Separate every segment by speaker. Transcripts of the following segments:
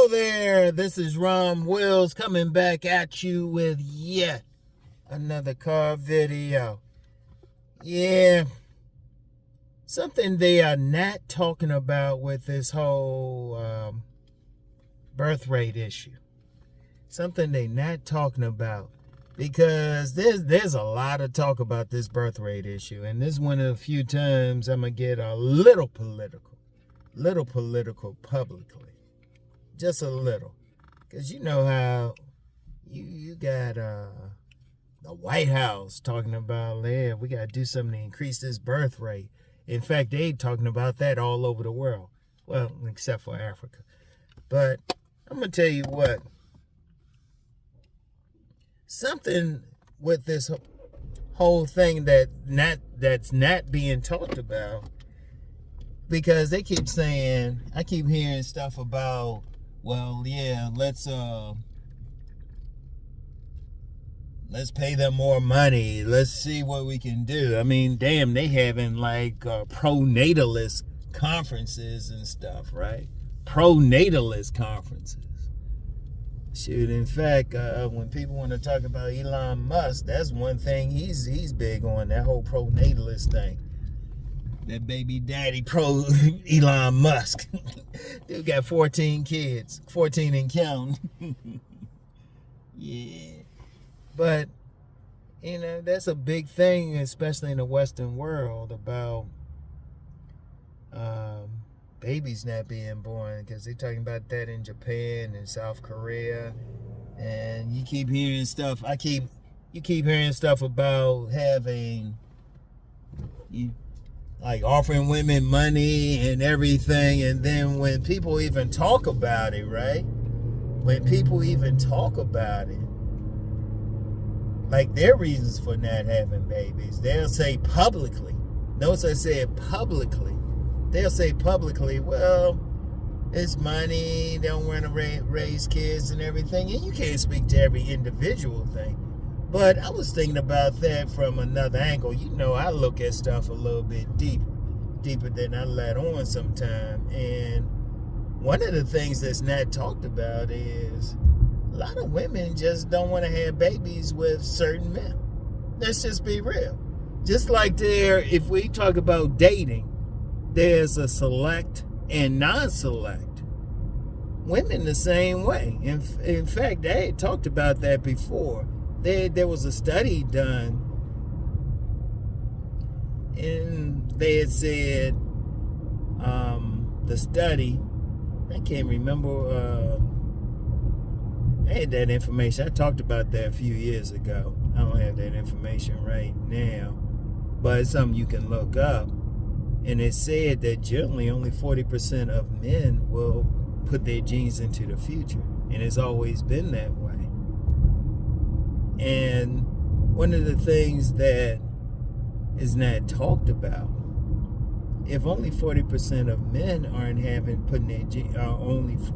Speaker 1: Hello there, this is Rom Wills coming back at you with yet another car video. Yeah, something they are not talking about with this whole birth rate issue. Something they not talking about because there's a lot of talk about this birth rate issue, and this is one of the few times I'm gonna get a little political publicly. Just a little, because you know how you got the White House talking about, yeah, we got to do something to increase this birth rate. In fact, they talking about that all over the world. Well, except for Africa. But I'm going to tell you what. Something with this whole thing that's not being talked about, because they keep saying, I keep hearing stuff about, well, yeah, let's pay them more money. Let's see what we can do. I mean, damn, they having like pro-natalist conferences and stuff, right? Pro-natalist conferences. Shoot, in fact, when people want to talk about Elon Musk, that's one thing he's big on, that whole pro-natalist thing. That baby daddy pro Elon Musk. Dude got 14 kids. 14 and counting. Yeah. But, you know, that's a big thing, especially in the Western world, about babies not being born. Because they're talking about that in Japan and South Korea. And you keep hearing stuff. You keep hearing stuff about having... like offering women money and everything, and then when people even talk about it, right? When people even talk about it, like their reasons for not having babies, they'll say publicly. Notice I said publicly. They'll say publicly, well, it's money, they don't want to raise kids and everything, and you can't speak to every individual thing. But I was thinking about that from another angle. You know, I look at stuff a little bit deeper than I let on sometime. And one of the things that's not talked about is a lot of women just don't want to have babies with certain men. Let's just be real. Just like if we talk about dating, there's a select and non-select. Women the same way. In fact, they had talked about that before. There was a study done, and they had said the study, I can't remember, I had that information. I talked about that a few years ago. I don't have that information right now, but it's something you can look up. And it said that generally only 40% of men will put their genes into the future, and it's always been that way. And one of the things that is not talked about, if only 40% of men aren't putting their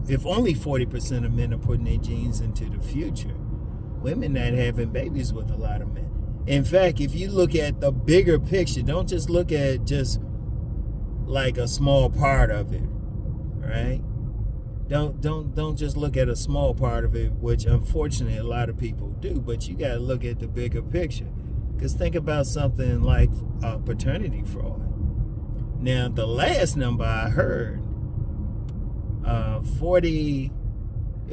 Speaker 1: if only 40% of men are putting their genes into the future, women not having babies with a lot of men. In fact, if you look at the bigger picture, don't just look at just like a small part of it, right? Don't just look at a small part of it, which unfortunately a lot of people do, but you got to look at the bigger picture. Because think about something like paternity fraud. Now, the last number I heard, it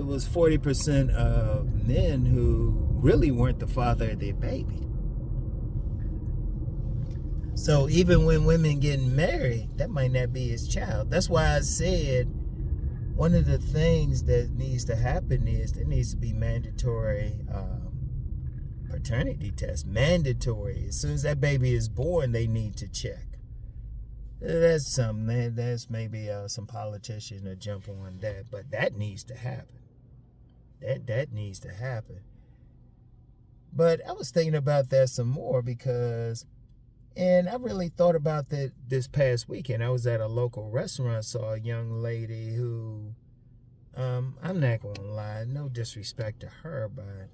Speaker 1: was 40% of men who really weren't the father of their baby. So even when women getting married, that might not be his child. That's why I said, one of the things that needs to happen is there needs to be mandatory paternity tests. Mandatory. As soon as that baby is born, they need to check. That's something. That's maybe some politician to jump on that, but that needs to happen. That needs to happen. But I was thinking about that some more because, and I really thought about that this past weekend. I was at a local restaurant, saw a young lady who, I'm not going to lie, no disrespect to her, but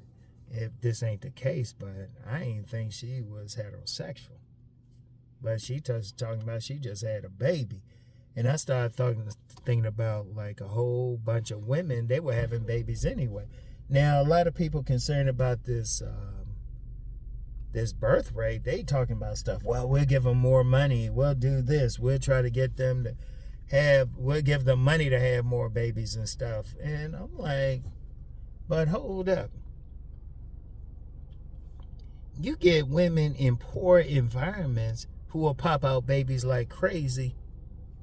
Speaker 1: if this ain't the case, but I ain't think she was heterosexual. But she was talking about she just had a baby. And I started thinking about like a whole bunch of women, they were having babies anyway. Now, a lot of people concerned about this birth rate, they talking about stuff. Well, we'll give them more money. We'll do this. We'll try to get them to we'll give them money to have more babies and stuff. And I'm like, but hold up. You get women in poor environments who will pop out babies like crazy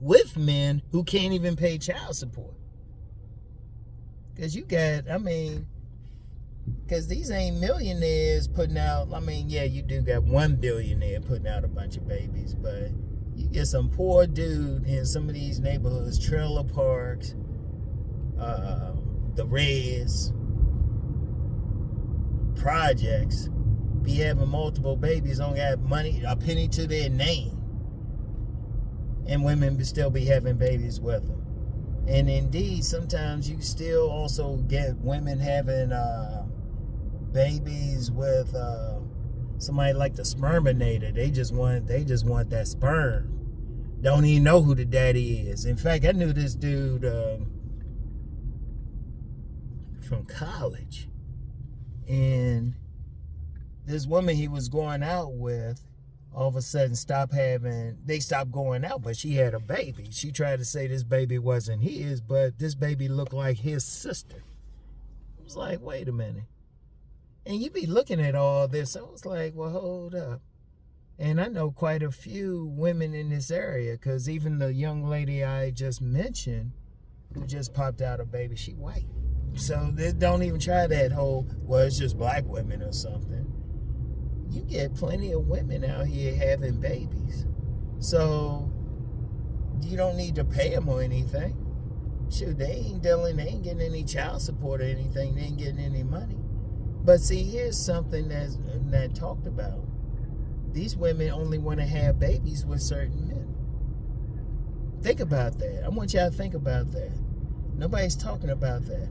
Speaker 1: with men who can't even pay child support. Because you got, because these ain't millionaires putting out, yeah, you do got one billionaire putting out a bunch of babies, but you get some poor dude in some of these neighborhoods, trailer parks, the Reds, projects, be having multiple babies, don't got money, a penny to their name. And women still be having babies with them. And indeed, sometimes you still also get women having babies with somebody like the sperminator. They just want that sperm. Don't even know who the daddy is. In fact, I knew this dude from college, and this woman he was going out with, all of a sudden they stopped going out, but she had a baby. She tried to say this baby wasn't his, but this baby looked like his sister. I was like, wait a minute. And you be looking at all this, I was like, well, hold up. And I know quite a few women in this area, because even the young lady I just mentioned, who just popped out a baby, she white. So they don't even try that whole, well, it's just black women or something. You get plenty of women out here having babies. So you don't need to pay them or anything. Shoot, they ain't getting any child support or anything. They ain't getting any money. But see, here's something that's not talked about. These women only want to have babies with certain men. Think about that. I want y'all to think about that. Nobody's talking about that.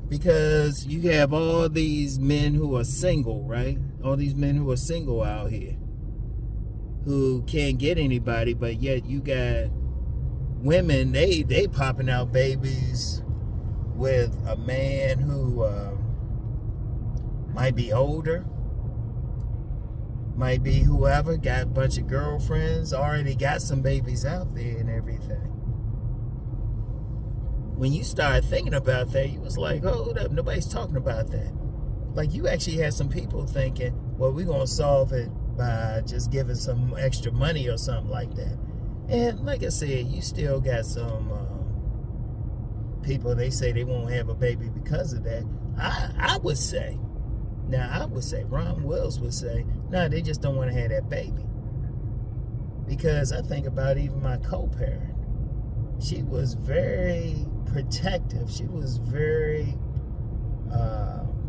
Speaker 1: Because you have all these men who are single, right? All these men who are single out here who can't get anybody, but yet you got women, they popping out babies with a man who might be older, might be whoever, got a bunch of girlfriends, already got some babies out there and everything. When you start thinking about that, you was like, hold up, nobody's talking about that. Like, you actually had some people thinking, well, we're going to solve it by just giving some extra money or something like that. And like I said, you still got some people, they say they won't have a baby because of that. I would say, Rom Wills would say, no, they just don't want to have that baby. Because I think about even my co-parent. She was very protective. She was very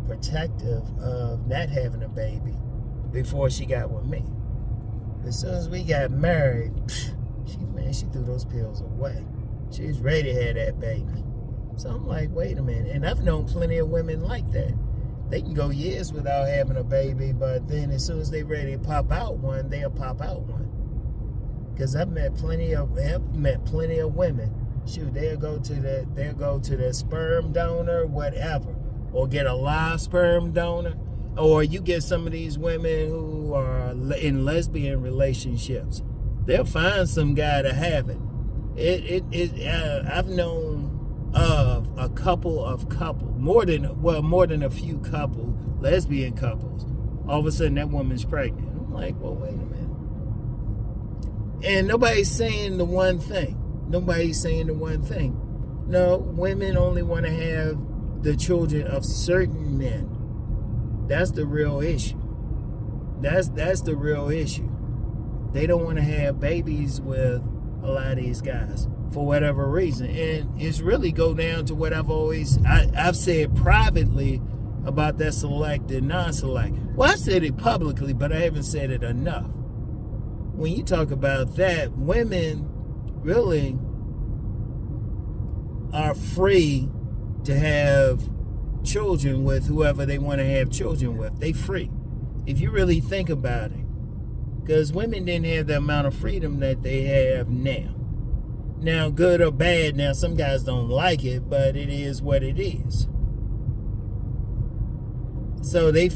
Speaker 1: protective of not having a baby before she got with me. As soon as we got married, she threw those pills away. She was ready to have that baby. So I'm like, wait a minute. And I've known plenty of women like that. They can go years without having a baby, but then as soon as they're ready to pop out one, they'll pop out one. Because I've met plenty of women. Shoot, they'll go to the sperm donor, whatever, or get a live sperm donor, or you get some of these women who are in lesbian relationships. They'll find some guy to have it. I've known of a couple of more than a few lesbian couples. All of a sudden, that woman's pregnant. I'm like, well, wait a minute. And nobody's saying the one thing. No, women only want to have the children of certain men. That's the real issue. That's the real issue. They don't want to have babies with a lot of these guys for whatever reason. And it's really go down to what I've said privately about that select and non-select. Well, I said it publicly, but I haven't said it enough. When you talk about that, women really are free to have children with whoever they want to have children with. They free. If you really think about it. Because women didn't have the amount of freedom that they have now. Now, good or bad, now some guys don't like it, but it is what it is. So they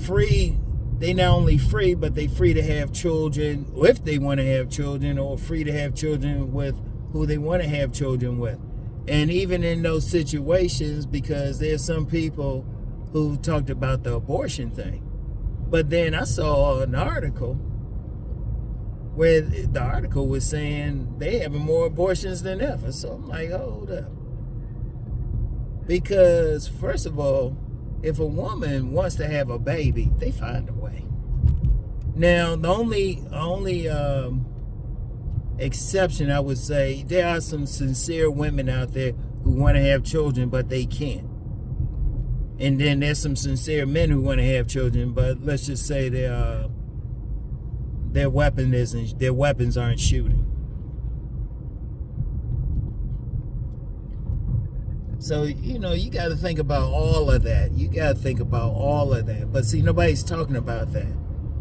Speaker 1: not only free, but they free to have children if they want to have children, or free to have children with who they want to have children with. And even in those situations, because there's some people who talked about the abortion thing. But then I saw an article where the article was saying they having more abortions than ever. So I'm like, hold up. Because first of all, if a woman wants to have a baby, they find a way. Now, the only exception, I would say, there are some sincere women out there who want to have children, but they can't. And then there's some sincere men who want to have children, but let's just say their weapons aren't shooting. So, you got to think about all of that. But see, nobody's talking about that.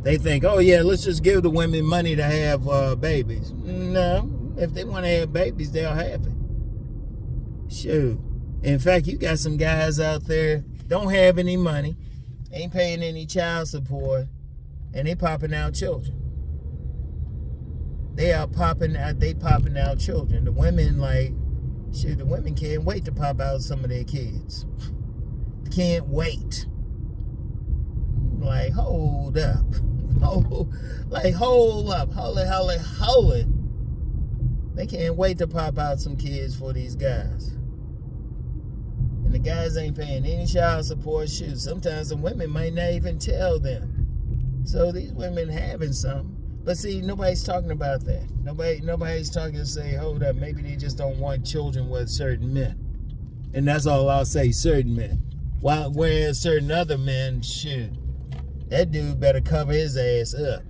Speaker 1: They think, oh yeah, let's just give the women money to have babies. No, if they want to have babies, they'll have it. Shoot. In fact, you got some guys out there don't have any money, ain't paying any child support, and they popping out children. They popping out children. The women, the women can't wait to pop out some of their kids. Can't wait. Like, hold up. Hold it. They can't wait to pop out some kids for these guys. And the guys ain't paying any child support. Shoot, sometimes the women might not even tell them. So these women having something. But see, nobody's talking about that. Nobody's talking to say, hold up, maybe they just don't want children with certain men. And that's all I'll say, certain men. Whereas certain other men, shoot, that dude better cover his ass up.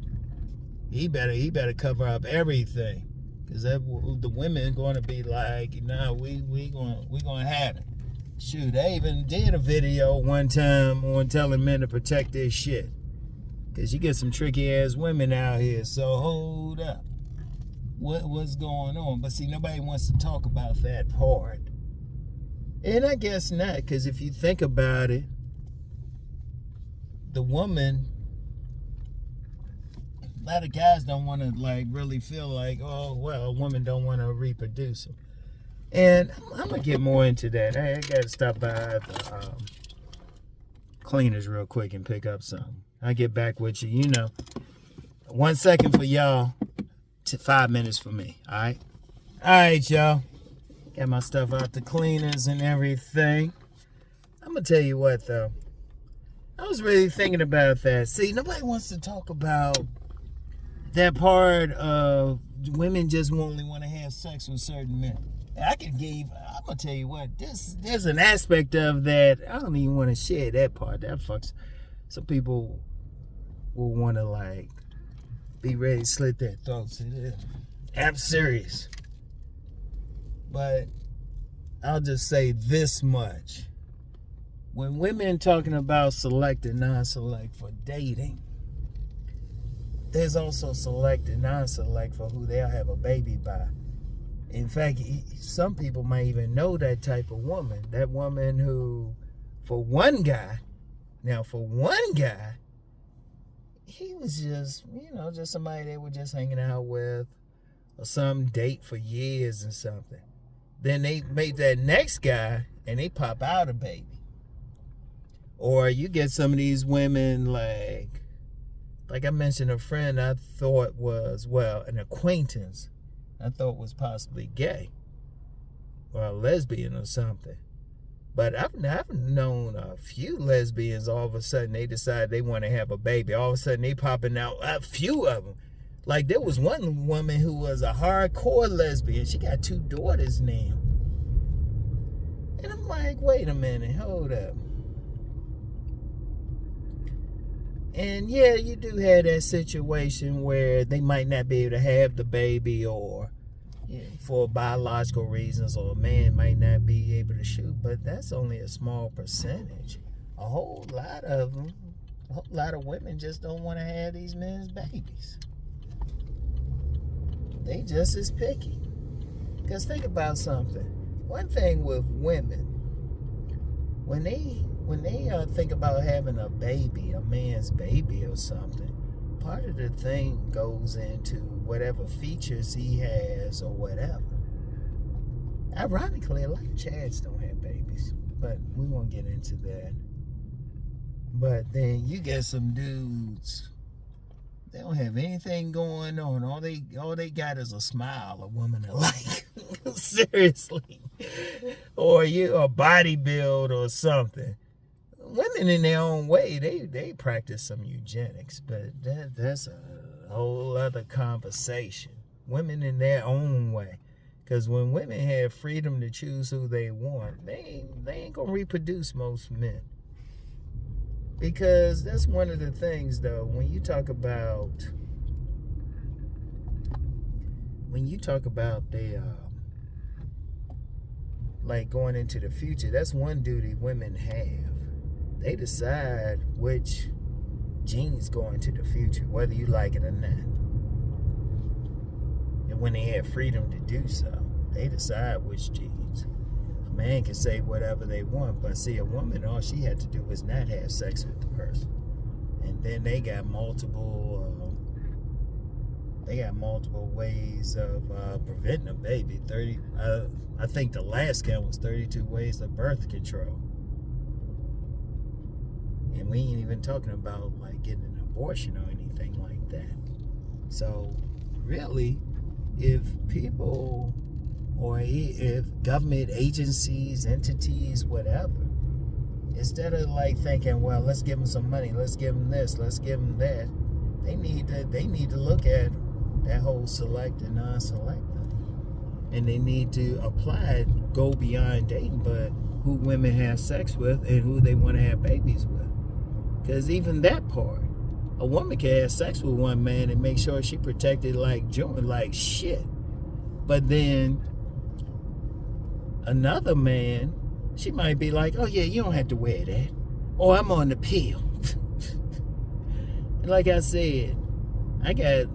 Speaker 1: He better cover up everything. Because the women going to be like, nah, we going to have it. Shoot, they even did a video one time on telling men to protect their shit. Because you get some tricky ass women out here. So hold up. What's going on? But see, nobody wants to talk about that part. And I guess not. Because if you think about it, the woman, a lot of guys don't want to really feel like, oh, well, a woman don't want to reproduce them. And I'm going to get more into that. I got to stop by the cleaners real quick and pick up something. I'll get back with you. 1 second for y'all to 5 minutes for me. All right? All right, y'all. Got my stuff out the cleaners and everything. I'm going to tell you what, though. I was really thinking about that. See, nobody wants to talk about that part of women just only want to have sex with certain men. I'm going to tell you what, there's an aspect of that, I don't even want to share that part. That fucks. Some people will want to, be ready to slit their throats. I'm serious. But I'll just say this much. When women talking about select and non-select for dating, there's also select and non-select for who they'll have a baby by. In fact, some people might even know that type of woman. That woman who, for one guy, he was just, just somebody they were just hanging out with or some date for years and something. Then they meet that next guy and they pop out a baby. Or you get some of these women like I mentioned, a friend I thought was, an acquaintance I thought was possibly gay or a lesbian or something. But I've known a few lesbians, all of a sudden they decide they want to have a baby. All of a sudden they popping out, a few of them. Like there was one woman who was a hardcore lesbian. She got 2 daughters now. And I'm like, wait a minute, hold up. And yeah, you do have that situation where they might not be able to have the baby or for biological reasons, or a man might not be able to shoot, but that's only a small percentage. A whole lot of women just don't want to have these men's babies. They just as picky. Because think about something. One thing with women, when they think about having a baby, a man's baby or something, part of the thing goes into whatever features he has or whatever. Ironically, a lot of Chads don't have babies, but we won't get into that. But then you get some dudes, they don't have anything going on. All they got is a smile a woman will like. Seriously. Or a body build or something. Women in their own way, they practice some eugenics, but that's a whole other conversation. Women in their own way. Because when women have freedom to choose who they want, they ain't going to reproduce most men. Because that's one of the things, though, when you talk about the like going into the future, that's one duty women have. They decide which genes go into the future, whether you like it or not. And when they have freedom to do so, they decide which genes. A man can say whatever they want, but see, a woman, all she had to do was not have sex with the person. And then they got multiple ways of preventing a baby. I think the last count was 32 ways of birth control. And we ain't even talking about like getting an abortion or anything like that. So really, if people or if government agencies, entities, whatever, instead of like thinking, well, let's give them some money, let's give them this, let's give them that, they need to look at that whole select and non-select thing. And they need to go beyond dating, but who women have sex with and who they want to have babies with. Because even that part, a woman can have sex with one man and make sure she protected like shit. But then another man, she might be like, oh yeah, you don't have to wear that. Oh, I'm on the pill. And like I said, I got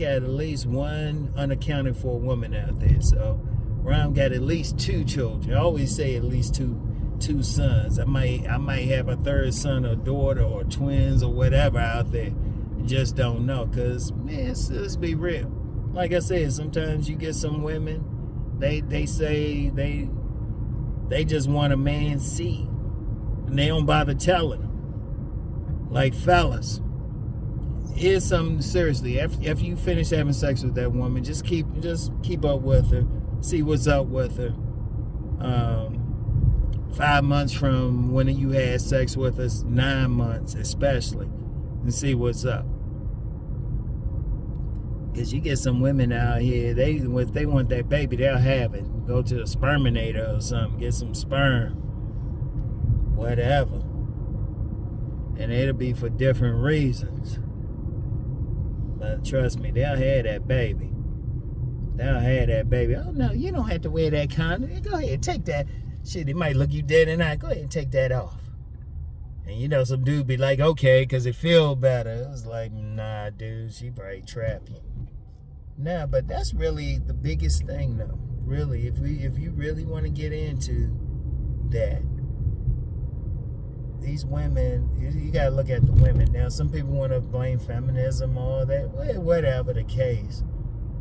Speaker 1: at least one unaccounted for woman out there. So Rom got at least 2 children. I always say at least two sons. I might have a third son or daughter or twins or whatever out there. Just don't know. Cause man, let's be real. Like I said, sometimes you get some women, they say they just want a man's seed, and they don't bother telling them. Like, fellas, here's something seriously. After you finish having sex with that woman, just keep up with her, see what's up with her. 5 months from when you had sex with us, 9 months especially, and see what's up. Because you get some women out here, if they want that baby, they'll have it. Go to a sperminator or something, get some sperm, whatever. And it'll be for different reasons. But trust me, they'll have that baby. They'll have that baby. Oh no, you don't have to wear that condom. Go ahead, take that. Shit, it might look you dead in the eye. Go ahead and take that off. And some dude be like, okay, because it feel better. It was like, nah, dude, she probably trapped you. Nah, but that's really the biggest thing, though. Really, if you really want to get into that, these women, you got to look at the women. Now, some people want to blame feminism, all that. Well, whatever the case.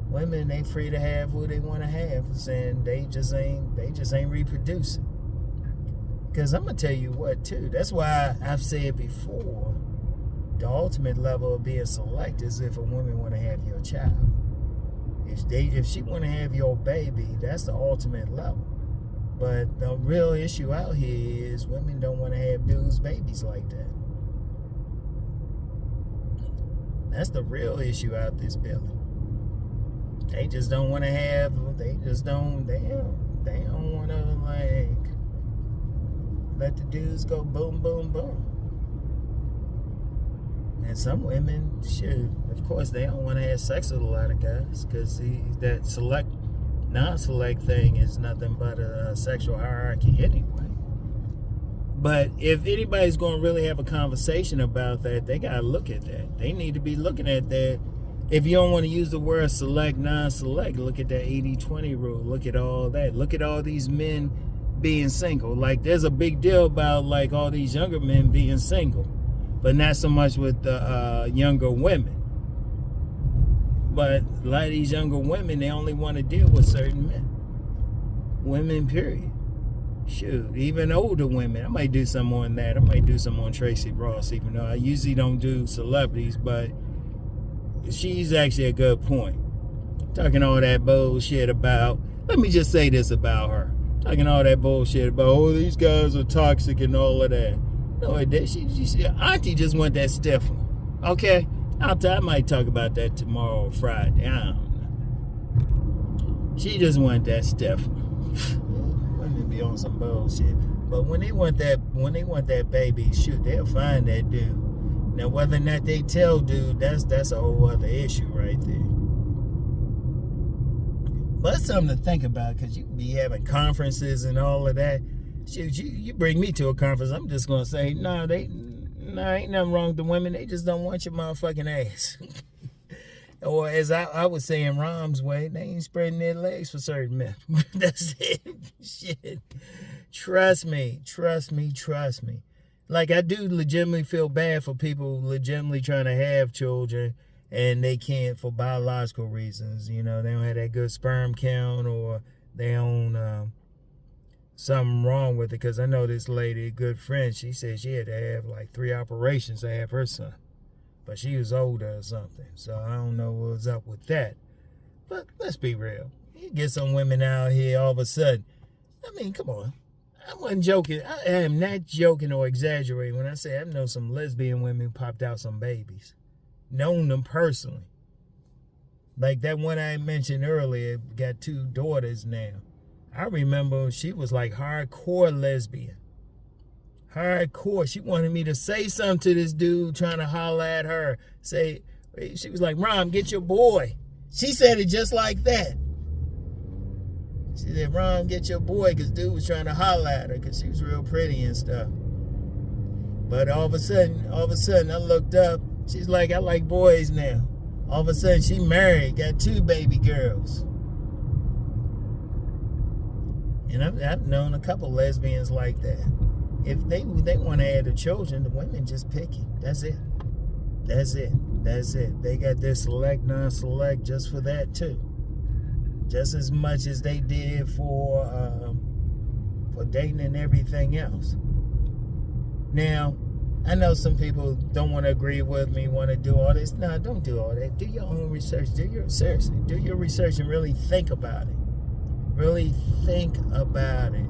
Speaker 1: Women, they free to have who they want to have, saying they just ain't reproducing. Because I'm going to tell you what, too. That's why I've said before, the ultimate level of being select is if a woman want to have your child. If she want to have your baby, that's the ultimate level. But the real issue out here is women don't want to have dudes' babies like that. That's the real issue out this building. They just don't want to have, they don't want to like let the dudes go boom, boom, boom. And some women, shoot, of course, they don't want to have sex with a lot of guys because that select, non-select thing is nothing but a sexual hierarchy anyway. But if anybody's going to really have a conversation about that, they got to look at that. They need to be looking at that If you don't want to use the word select, non-select, look at that 80-20 rule. Look at all that. Look at all these men being single. Like, there's a big deal about, like, all these younger men being single. But not so much with the younger women. But a lot of these younger women, they only want to deal with certain men. Women, period. Shoot, even older women. I might do some on that. I might do some on Tracy Ross, even though I usually don't do celebrities, but she's actually a good point. Talking all that bullshit about, let me just say this about her. Talking all that bullshit about, oh, these guys are toxic and all of that. No, Auntie just went that stiff one. Okay? I might talk about that tomorrow or Friday. I don't know. She just went that stiff one. Women be on some bullshit. But when they want that baby, shoot, they'll find that dude. Now, whether or not they tell dude, that's a whole other issue right there. But it's something to think about, because you be having conferences and all of that. Shoot, you bring me to a conference, I'm just going to say, no, ain't nothing wrong with the women. They just don't want your motherfucking ass. Or as I would say in Rom's way, they ain't spreading their legs for certain men. That's it. Shit. Trust me. Like, I do legitimately feel bad for people legitimately trying to have children and they can't for biological reasons. You know, they don't have that good sperm count, or they don't, something wrong with it. Because I know this lady, a good friend, she said she had to have like 3 operations to have her son. But she was older or something. So I don't know what was up with that. But let's be real. You get some women out here all of a sudden. I mean, come on. I wasn't joking. I am not joking or exaggerating when I say I know some lesbian women who popped out some babies. Known them personally. Like that one I mentioned earlier, got 2 daughters now. I remember she was like hardcore lesbian. Hardcore. She wanted me to say something to this dude trying to holler at her. She was like, Rom, get your boy. She said it just like that. She said, Rom, get your boy, because dude was trying to holler at her because she was real pretty and stuff. But all of a sudden, I looked up. She's like, I like boys now. All of a sudden, she married, got 2 baby girls. And I've known a couple lesbians like that. If they want to add the children, the women just picky. That's it. They got their select, non-select just for that too. Just as much as they did for dating and everything else. Now, I know some people don't want to agree with me, want to do all this. No, don't do all that. Do your own research. Seriously, do your research and really think about it. Really think about it.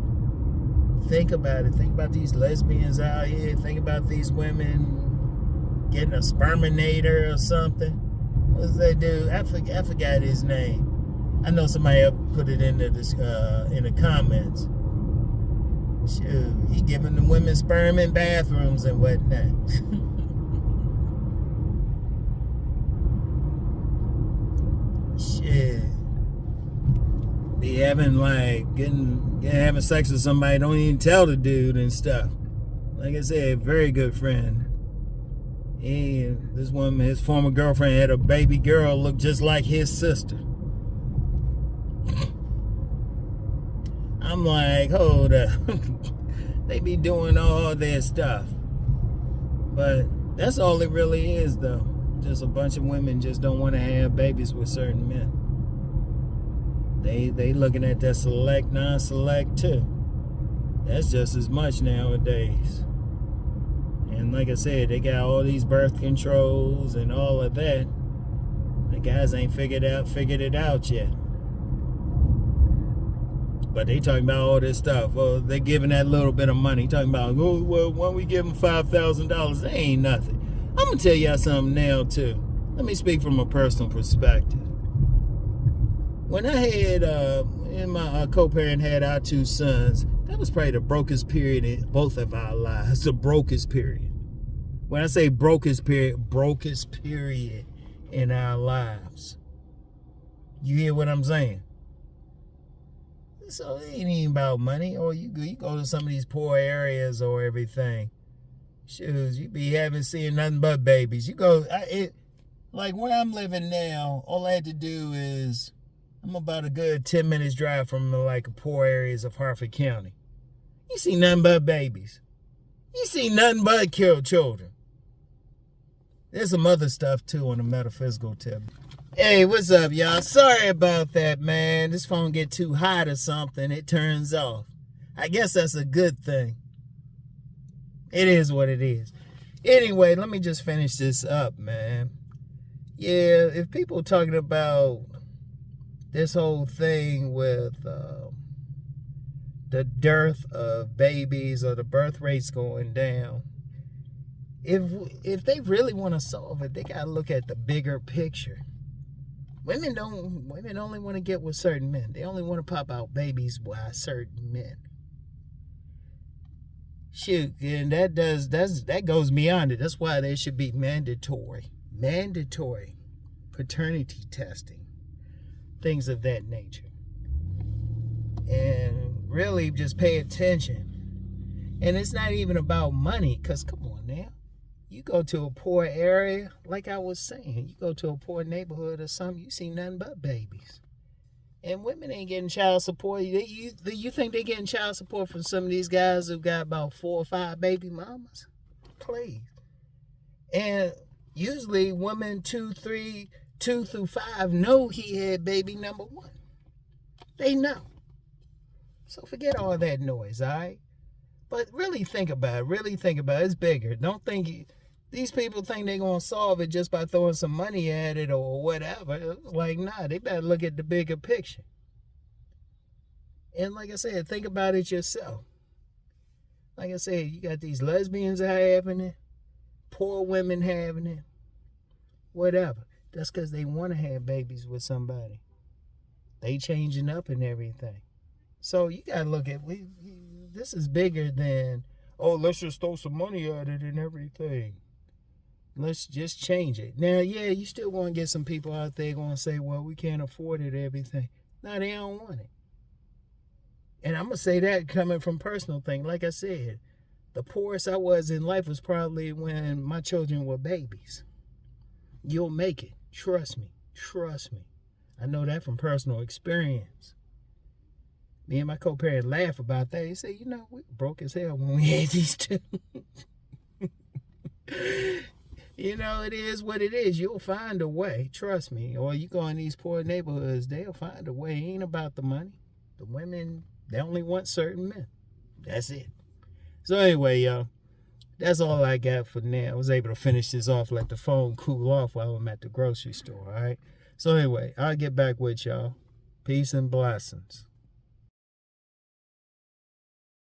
Speaker 1: Think about it. Think about these lesbians out here. Think about these women getting a sperminator or something. What does that do? I forgot his name. I know somebody else put it in the comments. Shoot, he giving the women sperm in bathrooms and whatnot. Shit. Be having sex with somebody, don't even tell the dude and stuff. Like I said, very good friend. This woman, his former girlfriend, had a baby girl look just like his sister. I'm like, hold up. They be doing all their stuff. But that's all it really is, though. Just a bunch of women just don't want to have babies with certain men. They looking at that select, non-select too. That's just as much nowadays. And like I said, they got all these birth controls and all of that. The guys ain't figured it out yet. But they talking about all this stuff. Well, they giving that little bit of money. Talking about, oh, well, why we give them $5,000? That ain't nothing. I'm gonna tell y'all something now too. Let me speak from a personal perspective. When I had, and my co-parent had our 2 sons, that was probably the brokest period in both of our lives. The brokest period. When I say brokest period in our lives. You hear what I'm saying? So it ain't even about money. Or you go to some of these poor areas or everything. Shoes, you be seeing nothing but babies. You go, Like where I'm living now, all I had to do is, I'm about a good 10 minutes drive from like poor areas of Harford County. You see nothing but babies. You see nothing but killed children. There's some other stuff too on the metaphysical tip. Hey, what's up, y'all? Sorry about that, man. This phone get too hot or something, it turns off. I guess that's a good thing. It is what it is. Anyway, let me just finish this up, man. Yeah, if people talking about this whole thing with the dearth of babies or the birth rates going down, if they really want to solve it, they got to look at the bigger picture. Women only want to get with certain men. They only want to pop out babies by certain men. Shoot, and that goes beyond it. That's why there should be mandatory paternity testing, things of that nature. And really just pay attention. And it's not even about money, because come on now. You go to a poor area, like I was saying, you go to a poor neighborhood or something, you see nothing but babies. And women ain't getting child support. You think they getting child support from some of these guys who got about 4 or 5 baby mamas? Please. And usually women 2 through 5 know he had baby number 1. They know. So forget all that noise, all right? But really think about it. It's bigger. Don't think these people think they're going to solve it just by throwing some money at it or whatever. Like, nah, they better look at the bigger picture. And like I said, think about it yourself. Like I said, you got these lesbians having it, poor women having it, whatever. That's because they want to have babies with somebody. They changing up and everything. So you got to look at, this is bigger than, oh, let's just throw some money at it and everything. Let's just change it. Now, yeah, you still want to get some people out there going to say, well, we can't afford it, everything. No, they don't want it. And I'm going to say that coming from personal thing. Like I said, the poorest I was in life was probably when my children were babies. You'll make it. Trust me. I know that from personal experience. Me and my co-parent laugh about that. He said, you know, we broke as hell when we had these two. You know, it is what it is. You'll find a way. Trust me. Or you go in these poor neighborhoods, they'll find a way. It ain't about the money. The women, they only want certain men. That's it. So anyway, y'all, that's all I got for now. I was able to finish this off, let the phone cool off while I'm at the grocery store, all right? So anyway, I'll get back with y'all. Peace and blessings.